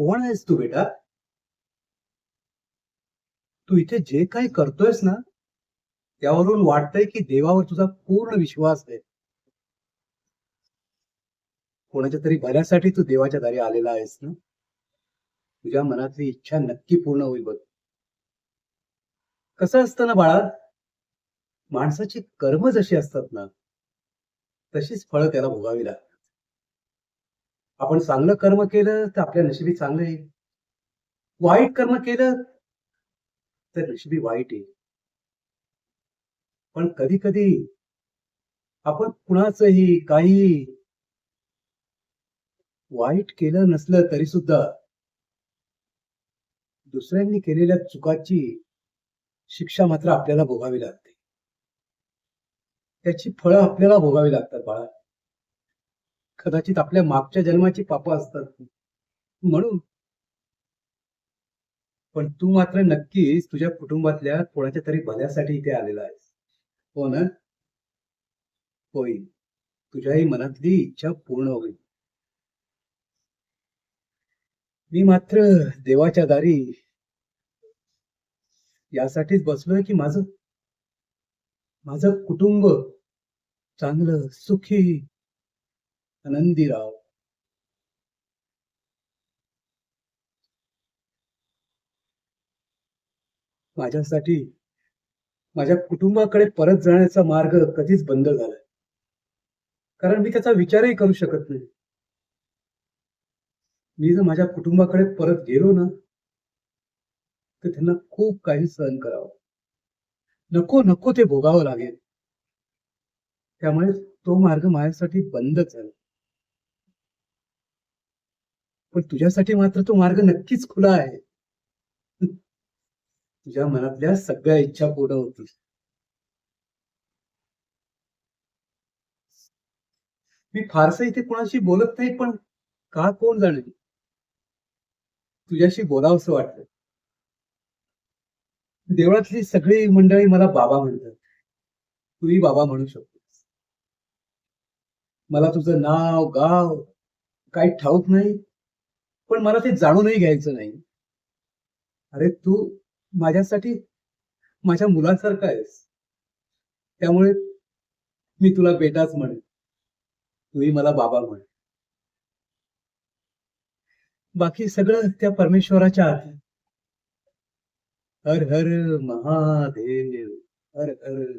कोण आहेस तू बेटा? तू इथे जे काही करतोयस ना, त्यावरून वाटतंय की देवावर तुझा पूर्ण विश्वास आहे. कोणाच्या तरी भल्यासाठी तू देवाच्या दारी आलेला आहेस ना? तुझ्या मनातली इच्छा नक्की पूर्ण होईल बघ. कसं असतं ना बाळा, माणसाची कर्म जशी असतात ना, तशीच फळं त्याला भोगावी लागतात. आपण चांगलं कर्म केलं तर आपल्या नशिबी चांगलं येईल. वाईट कर्म केलं तर नशिबी वाईट येईल. पण कधी-कधी आपण कुणाचंही काही वाईट केलं नसलं तरी सुद्धा दुसऱ्यांनी केलेल्या चुकाची शिक्षा मात्र आपल्याला भोगावी लागते. त्याची फळं आपल्याला भोगावी लागतात बाळा. कदाचित आपल्या मागच्या जन्माची पापं असतात ती. म्हणून पण तू मात्र नक्कीच तुझ्या कुटुंबातल्या कोणाच्या तरी भल्यासाठी इथे आलेला आहेस. हो ना? होईल. तुझ्याही मनातली इच्छा पूर्ण होईल. मी मात्र देवाच्या दारी यासाठीच बसलोय की माझं माझं कुटुंब चांगलं, सुखी, आनंदी राहावं. माझ्यासाठी माझ्या कुटुंबाकडे परत जाण्याचा मार्ग कधीच बंद झालाय. कारण मी त्याचा विचारही करू शकत नाही. मी जर माझ्या कुटुंबाकडे परत गेलो ना, तर त्यांना खूप काही सहन करावं. नको, नको ते भोगावं लागेल. त्यामुळे तो मार्ग माझ्यासाठी बंदच आहे. पण तुझ्यासाठी मात्र तो मार्ग नक्कीच खुला आहे. तुझ्या मनातल्या सगळ्या इच्छा पूर्ण होतील. मी फारसं इथे कोणाशी बोलत नाही, पण का कोण जाणे, तुझ्याशी बोलावंसं वाटतं. देवळातली सगळी मंडळी मला बाबा म्हणतात. तूही बाबा म्हणू शकतोस. मला तुझं नाव, गाव काही ठाऊक नाही, पण मला ते जाणूनही घ्यायचं नाही. अरे तू माझ्यासाठी माझ्या मुलासारखा आहेस. त्यामुळे मी तुला बेटाच म्हणेन. तूही मला बाबा म्हण. बाकी सगळं त्या परमेश्वराच्या हाती आहे. हर हर महादेव. हर हर